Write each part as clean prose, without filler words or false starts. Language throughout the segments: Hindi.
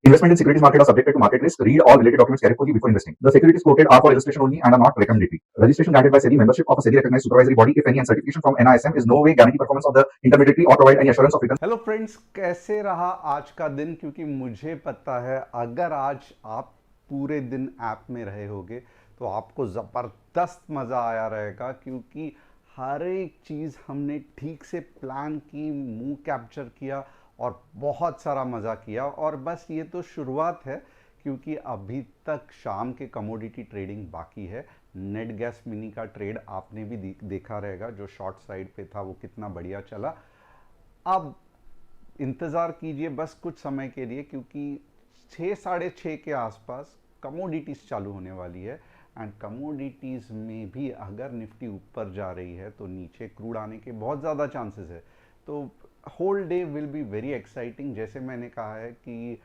Investment in securities market are subjected to market risk. Read all related documents carefully before investing. The securities quoted are for illustration only and are not recommendatory. Registration granted by SEBI. Membership of a SEBI recognized supervisory body, if any, and certification from NISM is no way guarantee performance of the intermediary or provide any assurance of return. Hello friends, कैसे रहा आज का दिन? क्योंकि मुझे पता है अगर आज आप पूरे दिन ऐप में रहे होगे तो आपको ज़बरदस्त मज़ा आया रहेगा, क्योंकि हर एक चीज़ हमने ठीक से प्लान की, मुंह कैप्चर किया और बहुत सारा मज़ा किया। और बस ये तो शुरुआत है, क्योंकि अभी तक शाम के कमोडिटी ट्रेडिंग बाकी है। नेट गैस मिनी का ट्रेड आपने भी देखा रहेगा, जो शॉर्ट साइड पे था वो कितना बढ़िया चला। अब इंतज़ार कीजिए बस कुछ समय के लिए, क्योंकि 6 साढ़े 6 के आसपास कमोडिटीज़ चालू होने वाली है। एंड कमोडिटीज़ में भी अगर निफ्टी ऊपर जा रही है तो नीचे क्रूड आने के बहुत ज़्यादा चांसेस है। तो whole day will be very exciting. जैसे मैंने कहा है कि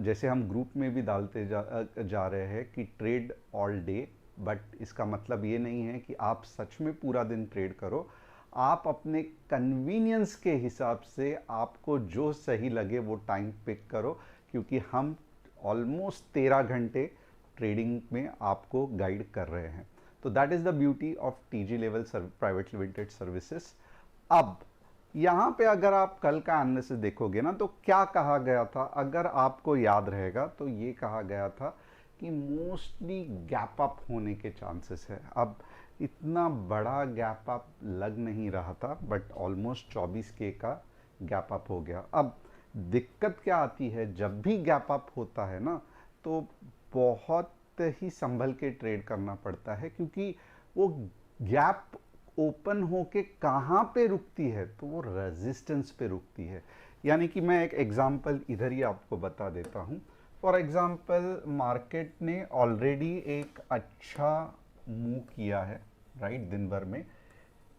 जैसे हम ग्रुप में भी डालते जा रहे हैं कि ट्रेड ऑल डे, बट इसका मतलब ये नहीं है कि आप सच में पूरा दिन ट्रेड करो। आप अपने कन्वीनियंस के हिसाब से आपको जो सही लगे वो टाइम पिक करो, क्योंकि हम ऑलमोस्ट 13 घंटे ट्रेडिंग में आपको गाइड कर रहे हैं। तो that is the beauty of TG level private limited services. अब यहाँ पे अगर आप कल का एनालिसिस देखोगे ना, तो क्या कहा गया था, अगर आपको याद रहेगा तो ये कहा गया था कि मोस्टली गैप अप होने के चांसेस है। अब इतना बड़ा गैप अप लग नहीं रहा था, बट ऑलमोस्ट 24K का गैप अप हो गया। अब दिक्कत क्या आती है, जब भी गैप अप होता है ना, तो बहुत ही संभल के ट्रेड करना पड़ता है, क्योंकि वो गैप ओपन होके कहाँ पे रुकती है, तो वो रेजिस्टेंस पे रुकती है। यानी कि मैं एक एग्जांपल इधर ही आपको बता देता हूँ। फॉर एग्जांपल, मार्केट ने ऑलरेडी एक अच्छा मूव किया है, राइट, दिन भर में।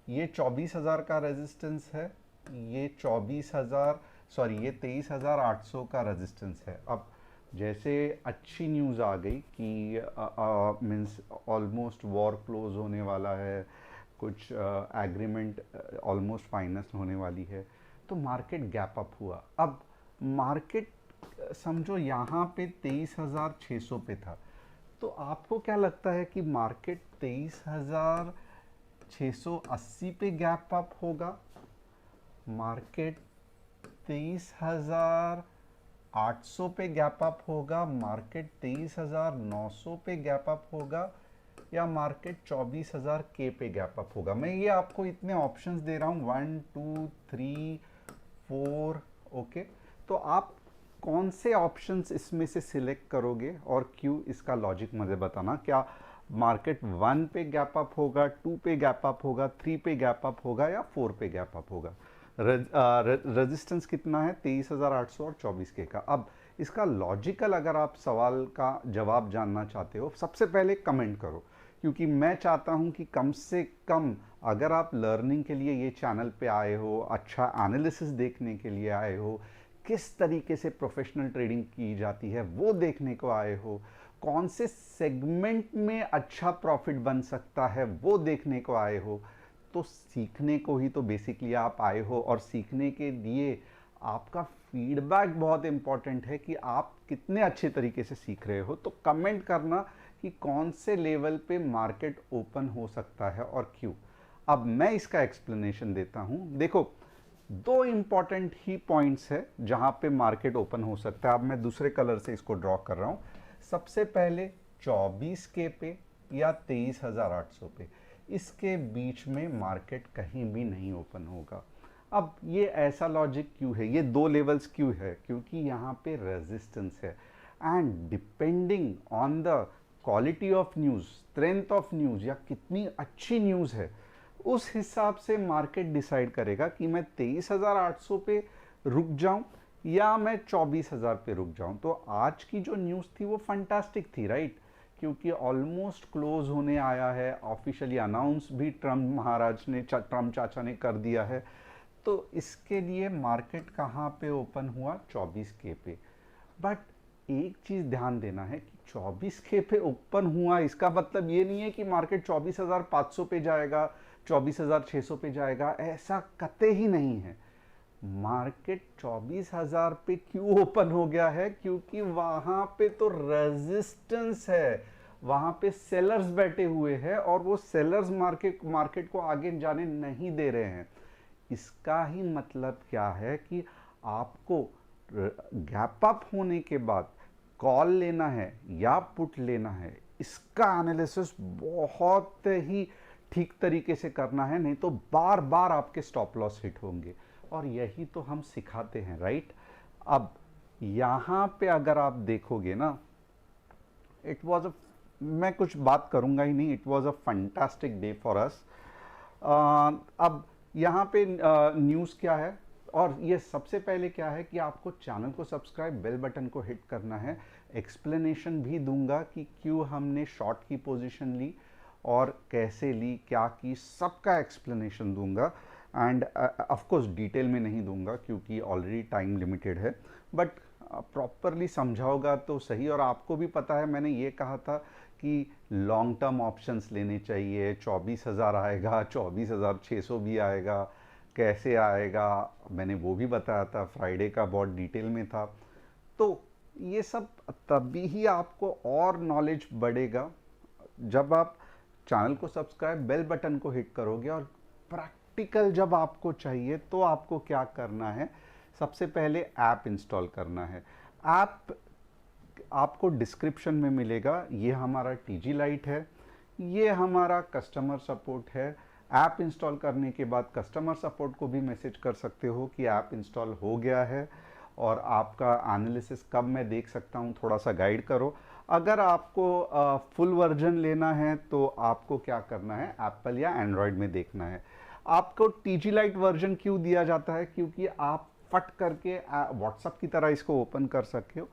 ये 24,000 का रेजिस्टेंस है, ये 24,000 सॉरी ये 23,800 का रेजिस्टेंस है। अब जैसे अच्छी न्यूज़ आ गई कि मीन्स ऑलमोस्ट वॉर क्लोज होने वाला है, कुछ एग्रीमेंट ऑलमोस्ट फाइनल होने वाली है, तो मार्केट गैप अप हुआ। अब मार्केट समझो यहाँ पे 23,600 पे था, तो आपको क्या लगता है कि मार्केट 23,680 पे गैप अप होगा, मार्केट 23,800 पे गैप अप होगा, मार्केट 23,900 पे गैप अप होगा, या मार्केट 24,000 पे गैप अप होगा? मैं ये आपको इतने ऑप्शंस दे रहा हूँ, 1 2 3 4, ओके। तो आप कौन से ऑप्शंस इसमें से सिलेक्ट करोगे और क्यों, इसका लॉजिक मुझे बताना। क्या मार्केट 1 पे गैप अप होगा, 2 पे गैप अप होगा, 3 पे गैप अप होगा, या 4 पे गैप अप होगा? रेजिस्टेंस कितना है? 23,800 और 24K का। अब इसका लॉजिकल अगर आप सवाल का जवाब जानना चाहते हो, सबसे पहले कमेंट करो, क्योंकि मैं चाहता हूं कि कम से कम अगर आप लर्निंग के लिए ये चैनल पे आए हो, अच्छा एनालिसिस देखने के लिए आए हो, किस तरीके से प्रोफेशनल ट्रेडिंग की जाती है वो देखने को आए हो, कौन से सेगमेंट में अच्छा प्रॉफिट बन सकता है वो देखने को आए हो, तो सीखने को ही तो बेसिकली आप आए हो। और सीखने के लिए आपका फीडबैक बहुत इंपॉर्टेंट है कि आप कितने अच्छे तरीके से सीख रहे हो। तो कमेंट करना कि कौन से लेवल पे मार्केट ओपन हो सकता है और क्यों। अब मैं इसका एक्सप्लेनेशन देता हूं। देखो, 2 इंपॉर्टेंट ही पॉइंट्स है जहां पे मार्केट ओपन हो सकता है। अब मैं दूसरे कलर से इसको ड्रॉ कर रहा हूं। सबसे पहले 24K पे या 23,800 पे, इसके बीच में मार्केट कहीं भी नहीं ओपन होगा। अब ये ऐसा लॉजिक क्यों है, ये 2 लेवल्स क्यों है? क्योंकि यहाँ पे रेजिस्टेंस है, and depending on the quality of news, strength of news, या कितनी अच्छी न्यूज़ है, उस हिसाब से मार्केट डिसाइड करेगा कि मैं 23,800 पे रुक जाऊं या मैं 24,000 पे रुक जाऊं। तो आज की जो न्यूज़ थी वो फंटास्टिक थी, राइट, क्योंकि ऑलमोस्ट क्लोज होने आया है, ऑफिशियली अनाउंस भी ट्रम्प महाराज ने, ट्रम्प चाचा ने कर दिया है। तो इसके लिए मार्केट कहाँ पे ओपन हुआ? 24K पे। बट एक चीज़ ध्यान देना है कि 24K पे ओपन हुआ, इसका मतलब ये नहीं है कि मार्केट 24,500 पे जाएगा, 24,600 पे जाएगा, ऐसा कतई ही नहीं है। मार्केट 24,000 पे क्यों ओपन हो गया है? क्योंकि वहां पे तो रेजिस्टेंस है, वहां पे सेलर्स बैठे हुए हैं और वो सेलर्स मार्केट को आगे जाने नहीं दे रहे हैं। इसका ही मतलब क्या है कि आपको गैप अप होने के बाद कॉल लेना है या पुट लेना है, इसका एनालिसिस बहुत ही ठीक तरीके से करना है, नहीं तो बार बार आपके स्टॉप लॉस हिट होंगे। और यही तो हम सिखाते हैं, राइट? अब यहां पे अगर आप देखोगे ना, इट वॉज अ, मैं कुछ बात करूंगा ही नहीं, it was a fantastic day for us. अब यहाँ पे न्यूज़ क्या है, और ये सबसे पहले क्या है कि आपको चैनल को सब्सक्राइब, बेल बटन को हिट करना है। एक्सप्लेनेशन भी दूंगा कि क्यों हमने शॉर्ट की पोजीशन ली और कैसे ली, क्या की, सबका एक्सप्लेनेशन दूंगा। एंड ऑफ कोर्स डिटेल में नहीं दूंगा क्योंकि ऑलरेडी टाइम लिमिटेड है, बट प्रॉपरली समझाओगा तो सही। और आपको भी पता है मैंने ये कहा था कि लॉन्ग टर्म ऑप्शंस लेने चाहिए, 24,000 आएगा, 24,600 भी आएगा, कैसे आएगा मैंने वो भी बताया था, फ्राइडे का बहुत डिटेल में था। तो ये सब तभी ही आपको और नॉलेज बढ़ेगा जब आप चैनल को सब्सक्राइब, बेल बटन को हिट करोगे। और प्रैक्टिकल जब आपको चाहिए तो आपको क्या करना है, सबसे पहले ऐप इंस्टॉल करना है। ऐप आपको डिस्क्रिप्शन में मिलेगा। ये हमारा टीजी लाइट है, ये हमारा कस्टमर सपोर्ट है। ऐप इंस्टॉल करने के बाद कस्टमर सपोर्ट को भी मैसेज कर सकते हो कि ऐप इंस्टॉल हो गया है और आपका एनालिसिस कब मैं देख सकता हूँ, थोड़ा सा गाइड करो। अगर आपको फुल वर्जन लेना है तो आपको क्या करना है, एप्पल या एंड्रॉयड में देखना है। आपको टीजी लाइट वर्जन क्यों दिया जाता है? क्योंकि आप फट करके व्हाट्सएप की तरह इसको ओपन कर सकते हो।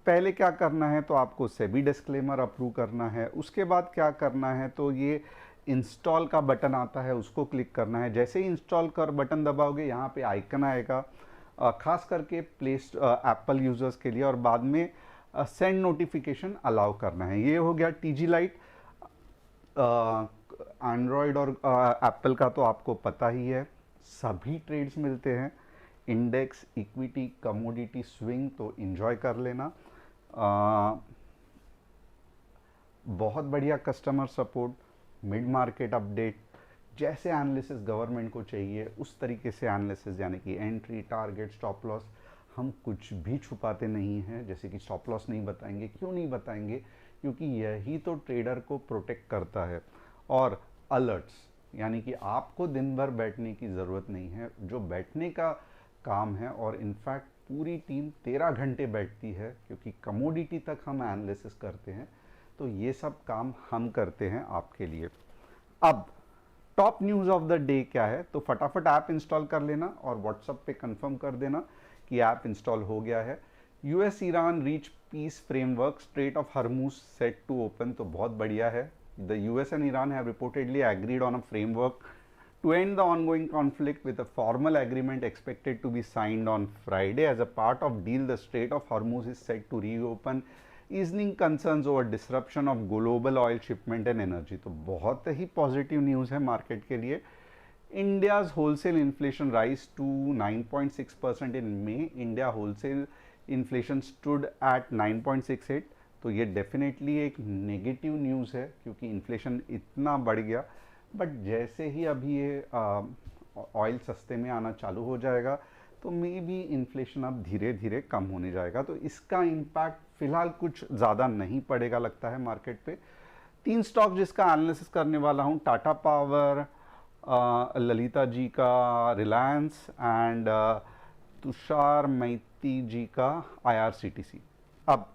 पहले क्या करना है, तो आपको सेबी डिस्क्लेमर अप्रूव करना है। उसके बाद क्या करना है, तो ये इंस्टॉल का बटन आता है, उसको क्लिक करना है। जैसे ही इंस्टॉल कर बटन दबाओगे, यहाँ पे आइकन आएगा, खास करके एप्पल यूजर्स के लिए। और बाद में सेंड नोटिफिकेशन अलाउ करना है। ये हो गया टीजी लाइट। एंड्रॉयड और एप्पल का तो आपको पता ही है, सभी ट्रेड्स मिलते हैं, इंडेक्स, इक्विटी, कमोडिटी, स्विंग, तो एंजॉय कर लेना। बहुत बढ़िया customer support, mid market update, जैसे एनालिसिस गवर्नमेंट को चाहिए उस तरीके से एनालिसिस, यानी कि एंट्री, टारगेट, स्टॉप लॉस। हम कुछ भी छुपाते नहीं हैं, जैसे कि स्टॉप लॉस नहीं बताएंगे। क्यों नहीं बताएंगे? क्योंकि यही तो ट्रेडर को प्रोटेक्ट करता है। और अलर्ट्स, यानी कि आपको दिन भर बैठने की ज़रूरत नहीं है, जो बैठने का काम है। और इनफैक्ट पूरी टीम 13 घंटे बैठती है, क्योंकि कमोडिटी तक हम एनालिसिस करते हैं। तो ये सब काम हम करते हैं आपके लिए। अब top news of the day क्या है, तो फटाफट ऐप इंस्टॉल कर लेना और व्हाट्सएप पे कंफर्म कर देना कि ऐप इंस्टॉल हो गया है। US Iran reach peace framework, strait of Hormuz set to open, तो बहुत बढ़िया है। The US and Iran have reportedly agreed on a framework to end the ongoing conflict, with a formal agreement expected to be signed on Friday. As a part of deal, the Strait of Hormuz is set to reopen, easing concerns over disruption of global oil shipment and energy. तो बहुत ही पॉजिटिव न्यूज़ है मार्केट के लिए। India's wholesale inflation rise to 9.6% in May. India wholesale inflation stood at 9.68. तो ये डेफिनेटली एक नेगेटिव न्यूज़ है, क्योंकि इन्फ्लेशन इतना बढ़ गया। बट जैसे ही अभी ये ऑयल सस्ते में आना चालू हो जाएगा, तो मे बी इन्फ्लेशन अब धीरे धीरे कम होने जाएगा। तो इसका इम्पैक्ट फिलहाल कुछ ज़्यादा नहीं पड़ेगा लगता है मार्केट पे। 3 स्टॉक जिसका एनालिसिस करने वाला हूँ, टाटा पावर, ललिता जी का रिलायंस, एंड तुषार मैती जी का IRCTC। अब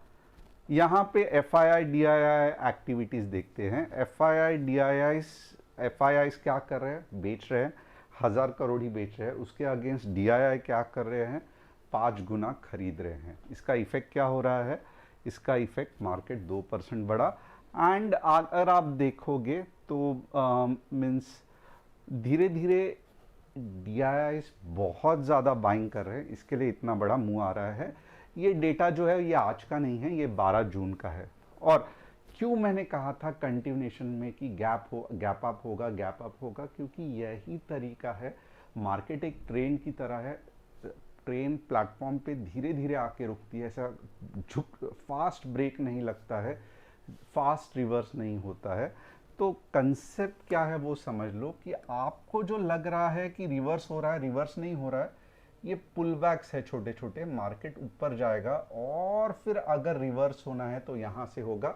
यहाँ पे FII DII एक्टिविटीज़ देखते हैं। FIIs क्या कर रहे हैं, बेच रहे हैं, 1000 करोड़ ही बेच रहे हैं। उसके अगेंस्ट DII क्या कर रहे हैं, 5 गुना खरीद रहे हैं। इसका इफेक्ट क्या हो रहा है, इसका इफेक्ट मार्केट 2% बढ़ा। एंड अगर आप देखोगे तो मीन्स धीरे धीरे DIIs बहुत ज़्यादा बाइंग कर रहे हैं, इसके लिए इतना बड़ा मुंह आ रहा है। ये डेटा जो है ये आज का नहीं है, ये 12 जून का है। और क्यों मैंने कहा था कंटिन्यूएशन में कि गैप अप होगा, क्योंकि यही तरीका है। मार्केट एक ट्रेंड की तरह है, ट्रेन प्लेटफॉर्म पे धीरे धीरे आके रुकती है, ऐसा झुक फास्ट ब्रेक नहीं लगता है, फास्ट रिवर्स नहीं होता है। तो कंसेप्ट क्या है वो समझ लो कि आपको जो लग रहा है कि रिवर्स हो रहा है, रिवर्स नहीं हो रहा है, ये पुल बैक्स है छोटे छोटे, मार्केट ऊपर जाएगा और फिर अगर रिवर्स होना है तो यहाँ से होगा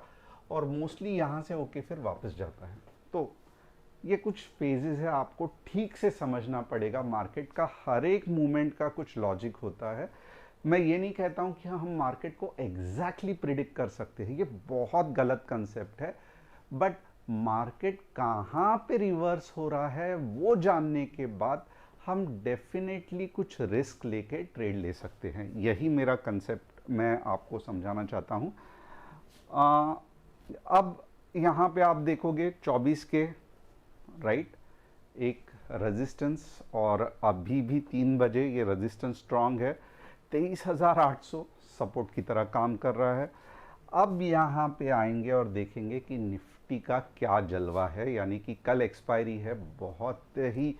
और मोस्टली यहाँ से होके फिर वापस जाता है। तो ये कुछ फेजेस है, आपको ठीक से समझना पड़ेगा। मार्केट का हर एक मूवमेंट का कुछ लॉजिक होता है। मैं ये नहीं कहता हूँ कि हम मार्केट को एग्जैक्टली प्रिडिक्ट कर सकते हैं, ये बहुत गलत कंसेप्ट है। बट मार्केट कहाँ पे रिवर्स हो रहा है वो जानने के बाद हम डेफिनेटली कुछ रिस्क लेके ट्रेड ले सकते हैं। यही मेरा कंसेप्ट मैं आपको समझाना चाहता हूँ। अब यहाँ पे आप देखोगे 24 के राइट एक रेजिस्टेंस, और अभी भी 3 बजे ये रेजिस्टेंस स्ट्रांग है, 23,800 सपोर्ट की तरह काम कर रहा है। अब यहाँ पे आएंगे और देखेंगे कि निफ्टी का क्या जलवा है, यानी कि कल एक्सपायरी है, बहुत ही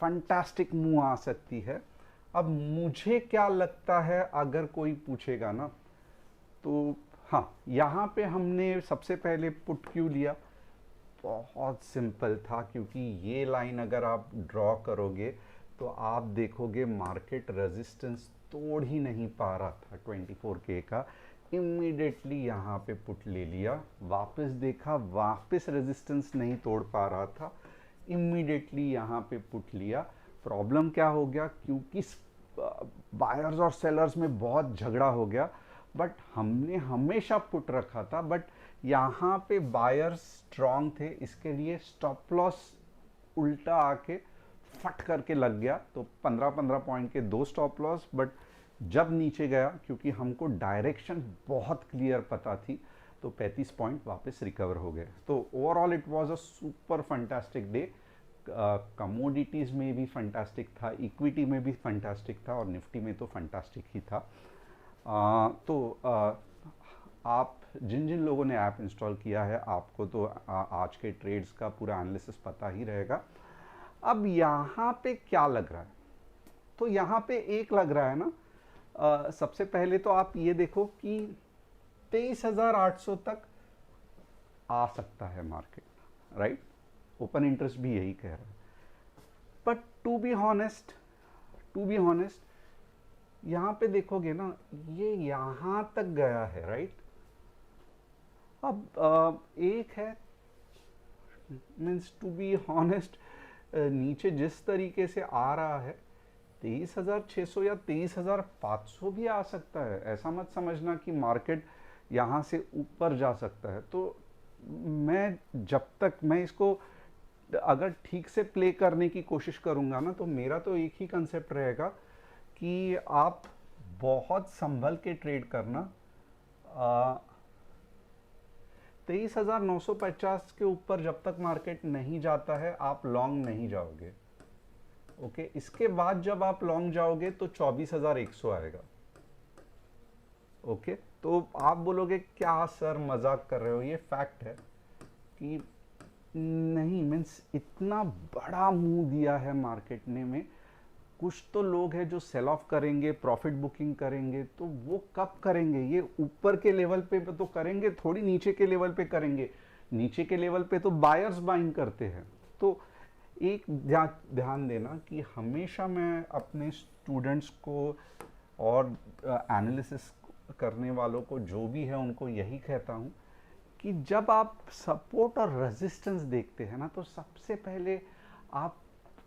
फंटास्टिक मूव आ सकती है। अब मुझे क्या लगता है, अगर कोई पूछेगा ना तो हाँ, यहाँ पे हमने सबसे पहले पुट क्यों लिया, बहुत सिंपल था, क्योंकि ये लाइन अगर आप ड्रॉ करोगे तो आप देखोगे मार्केट रेजिस्टेंस तोड़ ही नहीं पा रहा था 24K का। इमीडिएटली यहाँ पे पुट ले लिया, वापस देखा वापस रेजिस्टेंस नहीं तोड़ पा रहा था, इमीडिएटली यहाँ पे पुट लिया। प्रॉब्लम क्या हो गया, क्योंकि बायर्स और सेलर्स में बहुत झगड़ा हो गया, बट हमने हमेशा पुट रखा था, बट यहाँ पे बायर्स स्ट्रांग थे, इसके लिए स्टॉप लॉस उल्टा आके फट करके लग गया। तो 15-15 पॉइंट के 2 स्टॉप लॉस, बट जब नीचे गया, क्योंकि हमको डायरेक्शन बहुत क्लियर पता थी, तो 35 पॉइंट वापस रिकवर हो गए। तो overall it was a super fantastic day. Commodities में भी फंटास्टिक था, इक्विटी में भी फंटास्टिक था, और निफ्टी में तो फंटास्टिक ही था। आप जिन जिन लोगों ने ऐप इंस्टॉल किया है, आपको तो आज के ट्रेड्स का पूरा एनालिसिस पता ही रहेगा। अब यहाँ पे क्या लग रहा है, तो यहाँ पे एक लग रहा है ना, सबसे पहले तो आप ये देखो कि 23,800 तक आ सकता है मार्केट, राइट? ओपन इंटरेस्ट भी यही कह रहा है। बट टू बी हॉनेस्ट यहाँ पे देखोगे ना, ये यहाँ तक गया है, राइट? अब एक है, मीन्स टू बी हॉनेस्ट, नीचे जिस तरीके से आ रहा है 23,600 या 23,500 भी आ सकता है। ऐसा मत समझना कि मार्केट यहाँ से ऊपर जा सकता है। तो जब तक मैं इसको अगर ठीक से प्ले करने की कोशिश करूँगा ना, तो मेरा तो एक ही कंसेप्ट रहेगा कि आप बहुत संभल के ट्रेड करना। 23,950 के ऊपर जब तक मार्केट नहीं जाता है, आप लॉन्ग नहीं जाओगे। ओके, इसके बाद जब आप लॉन्ग जाओगे तो 24,100 आएगा। ओके, तो आप बोलोगे क्या सर मजाक कर रहे हो, ये फैक्ट है कि नहीं, मीन्स इतना बड़ा मूव दिया है मार्केट ने में। कुछ तो लोग हैं जो सेल ऑफ करेंगे, प्रॉफिट बुकिंग करेंगे, तो वो कब करेंगे, ये ऊपर के लेवल पे तो करेंगे, थोड़ी नीचे के लेवल पे करेंगे। नीचे के लेवल पे तो बायर्स बाइंग करते हैं। तो एक ध्यान देना कि हमेशा मैं अपने स्टूडेंट्स को और एनालिसिस करने वालों को, जो भी है, उनको यही कहता हूँ कि जब आप सपोर्ट और रेजिस्टेंस देखते हैं ना, तो सबसे पहले आप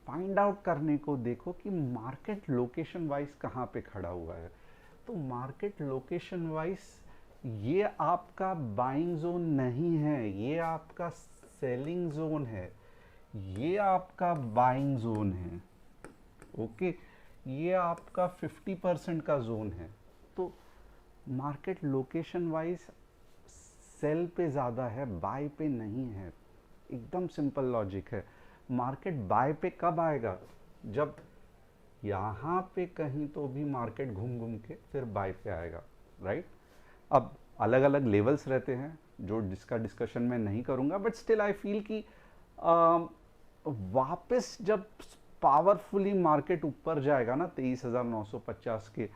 फाइंड आउट करने को देखो कि मार्केट लोकेशन वाइज कहाँ पे खड़ा हुआ है। तो मार्केट लोकेशन वाइज ये आपका बाइंग जोन नहीं है, ये आपका सेलिंग जोन है, ये आपका बाइंग जोन है। ओके, ये आपका 50% का जोन है। तो मार्केट लोकेशन वाइज सेल पे ज़्यादा है, बाय पे नहीं है। एकदम सिंपल लॉजिक है। मार्केट बाय पे कब आएगा, जब यहाँ पे कहीं तो भी मार्केट घूम घूम के फिर बाय पे आएगा, राइट? अब अलग अलग लेवल्स रहते हैं जो जिसका डिस्कशन मैं नहीं करूँगा, बट स्टिल आई फील कि वापस जब पावरफुली मार्केट ऊपर जाएगा ना 23,950 के,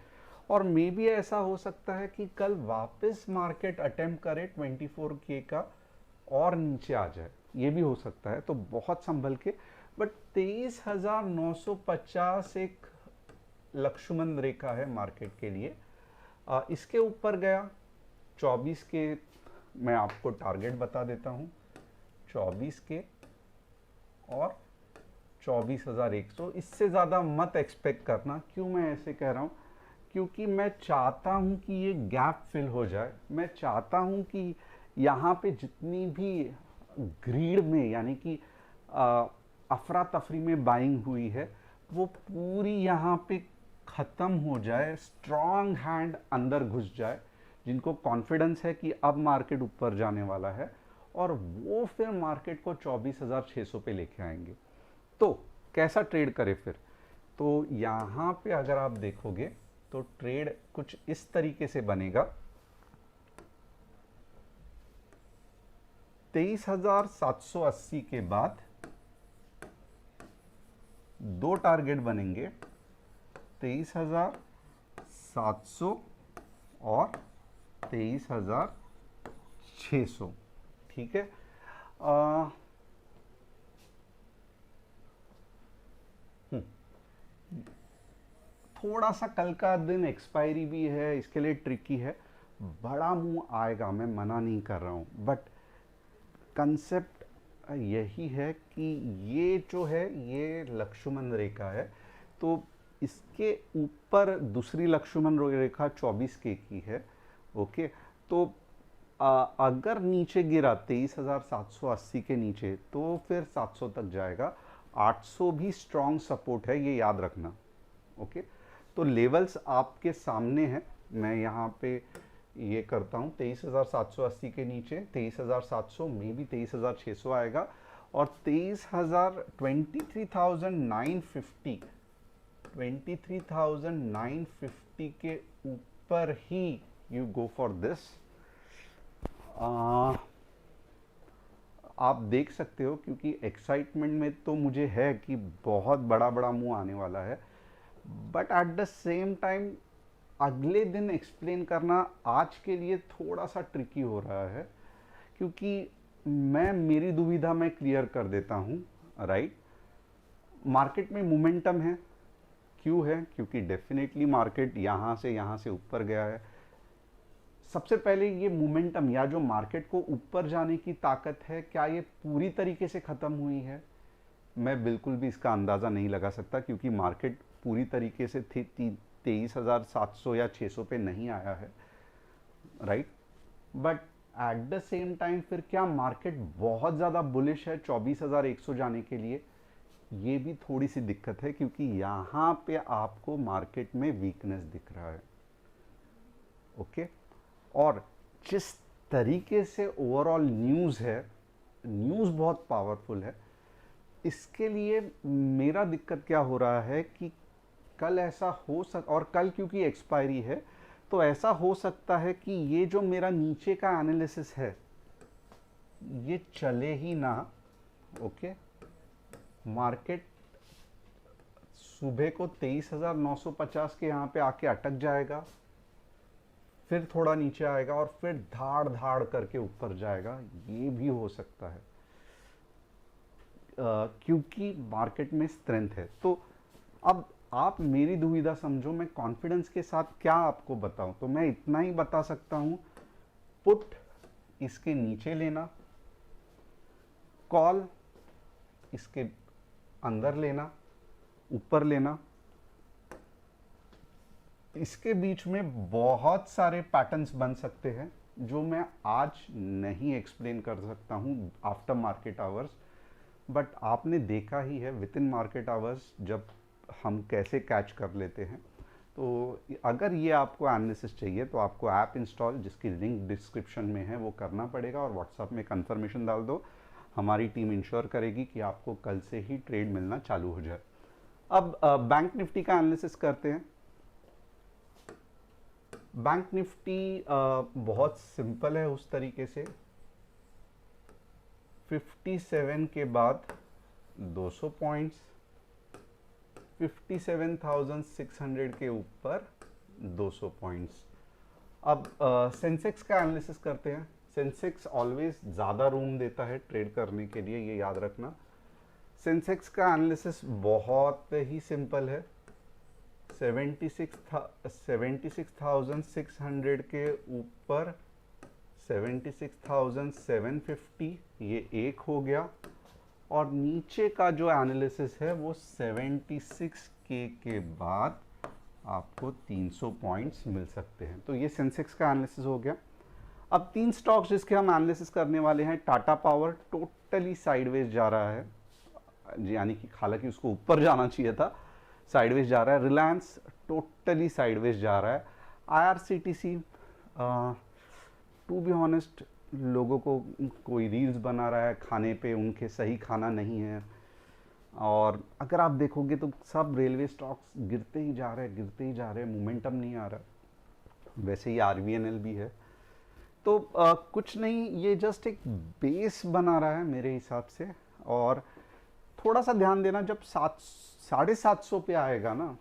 और मे बी ऐसा हो सकता है कि कल वापस मार्केट अटेम्प्ट करे 24K का और नीचे आ जाए, ये भी हो सकता है। तो बहुत संभल के, बट 23,950 एक लक्ष्मण रेखा है मार्केट के लिए। इसके ऊपर गया 24 के, मैं आपको टारगेट बता देता हूँ, 24 के और 24,100, इससे ज़्यादा मत एक्सपेक्ट करना। क्यों मैं ऐसे कह रहा हूँ? क्योंकि मैं चाहता हूँ कि ये गैप फिल हो जाए। मैं चाहता हूँ कि यहाँ पे जितनी भी ग्रीड में, यानी कि अफरा तफरी में बाइंग हुई है, वो पूरी यहाँ पे ख़त्म हो जाए, स्ट्रॉन्ग हैंड अंदर घुस जाए, जिनको कॉन्फिडेंस है कि अब मार्केट ऊपर जाने वाला है, और वो फिर मार्केट को 24,600 पे लेके आएंगे। तो कैसा ट्रेड करे फिर? तो यहाँ पे अगर आप देखोगे तो ट्रेड कुछ इस तरीके से बनेगा। 23,780 के बाद दो टारगेट बनेंगे, 23,700 और 23,600। ठीक है। थोड़ा सा कल का दिन एक्सपायरी भी है, इसके लिए ट्रिकी है। बड़ा मुंह आएगा, मैं मना नहीं कर रहा हूँ, बट कंसेप्ट यही है कि ये जो है ये लक्ष्मण रेखा है, तो इसके ऊपर दूसरी लक्ष्मण रेखा 24K की है। ओके, तो अगर नीचे गिरा 23,780 के नीचे तो फिर 700 तक जाएगा। 800 भी स्ट्रॉन्ग सपोर्ट है, ये याद रखना। ओके, तो लेवल्स आपके सामने हैं। मैं यहाँ पे ये करता हूँ, 23,780 के नीचे 23,700, मे भी 23,600 आएगा, और 23,950 के ऊपर ही यू गो फॉर दिस। आप देख सकते हो, क्योंकि एक्साइटमेंट में तो मुझे है कि बहुत बड़ा बड़ा मुंह आने वाला है, but at the same time अगले दिन एक्सप्लेन करना आज के लिए थोड़ा सा ट्रिकी हो रहा है, क्योंकि मेरी दुविधा मैं क्लियर कर देता हूँ। राइट, मार्केट में मोमेंटम है। क्यों है? क्योंकि डेफिनेटली मार्केट यहाँ से ऊपर गया है। सबसे पहले ये मोमेंटम, या जो मार्केट को ऊपर जाने की ताकत है, क्या ये पूरी तरीके से ख़त्म हुई है? मैं बिल्कुल भी इसका अंदाज़ा नहीं लगा सकता, क्योंकि मार्केट पूरी तरीके से 23,700 या 600 पे नहीं आया है। Right, but at the same time फिर क्या मार्केट बहुत ज़्यादा बुलिश है 24,100 जाने के लिए? ये भी थोड़ी सी दिक्कत है, क्योंकि यहाँ पे आपको मार्केट में वीकनेस दिख रहा है। ओके, और जिस तरीके से ओवरऑल न्यूज़ है, न्यूज़ बहुत पावरफुल है। इसके लिए मेरा दिक्कत क्या हो रहा है कि कल ऐसा हो और कल क्योंकि एक्सपायरी है, तो ऐसा हो सकता है कि ये जो मेरा नीचे का एनालिसिस है ये चले ही ना। ओके, मार्केट सुबह को 23,950 के यहाँ पे आके अटक जाएगा, फिर थोड़ा नीचे आएगा और फिर धाड़ धाड़ करके ऊपर जाएगा, ये भी हो सकता है। क्योंकि मार्केट में स्ट्रेंथ है। तो अब आप मेरी दुविधा समझो, मैं कॉन्फिडेंस के साथ क्या आपको बताऊं, तो मैं इतना ही बता सकता हूं, पुट इसके नीचे लेना, कॉल इसके अंदर लेना, ऊपर लेना। इसके बीच में बहुत सारे पैटर्न्स बन सकते हैं जो मैं आज नहीं एक्सप्लेन कर सकता हूं आफ्टर मार्केट आवर्स, बट आपने देखा ही है विद इन मार्केट आवर्स जब हम कैसे कैच कर लेते हैं। तो अगर ये आपको एनालिसिस चाहिए तो आपको ऐप इंस्टॉल, जिसकी लिंक डिस्क्रिप्शन में है, वो करना पड़ेगा और व्हाट्सएप में कंफर्मेशन डाल दो। हमारी टीम इंश्योर करेगी कि आपको कल से ही ट्रेड मिलना चालू हो जाए। अब बैंक निफ्टी का एनालिसिस करते हैं। बैंक निफ्टी बहुत सिंपल है उस तरीके से, 57 के बाद 200 पॉइंट्स, 57,600 के ऊपर 200 पॉइंट्स। अब सेंसेक्स का एनालिसिस करते हैं। सेंसेक्स ऑलवेज ज़्यादा रूम देता है ट्रेड करने के लिए, ये याद रखना। सेंसेक्स का एनालिसिस बहुत ही सिंपल है। 76,600 के ऊपर 76,750, ये एक हो गया। और नीचे का जो एनालिसिस है वो 76K के बाद आपको 300 पॉइंट्स मिल सकते हैं। तो ये सेंसेक्स का एनालिसिस हो गया। अब 3 स्टॉक्स जिसके हम एनालिसिस करने वाले हैं। टाटा पावर टोटली साइडवेज जा रहा है, यानी कि हालांकि उसको ऊपर जाना चाहिए था, साइडवेज जा रहा है। रिलायंस टोटली साइडवेज जा रहा है। IRCTC टू बी ऑनेस्ट लोगों को कोई रील्स बना रहा है खाने पे, उनके सही खाना नहीं है। और अगर आप देखोगे तो सब रेलवे स्टॉक्स गिरते ही जा रहे हैं, गिरते ही जा रहे हैं, मोमेंटम नहीं आ रहा। वैसे ही RVNL भी है। तो कुछ नहीं, ये जस्ट एक बेस बना रहा है मेरे हिसाब से। और थोड़ा सा ध्यान देना, जब 750 पे आएगा ना,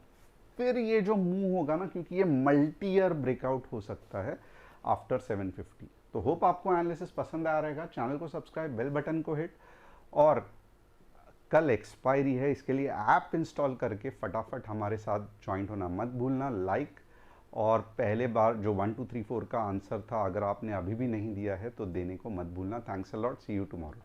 फिर ये जो मूव होगा ना, क्योंकि ये मल्टी ईयर ब्रेकआउट हो सकता है आफ्टर 750। तो होप आपको एनालिसिस पसंद आया रहेगा। चैनल को सब्सक्राइब, बेल बटन को हिट। और कल एक्सपायरी है, इसके लिए ऐप इंस्टॉल करके फटाफट हमारे साथ ज्वाइंट होना मत भूलना। लाइक, और पहले बार जो 1 2 3 4 का आंसर था, अगर आपने अभी भी नहीं दिया है तो देने को मत भूलना। Thanks a lot, see you tomorrow.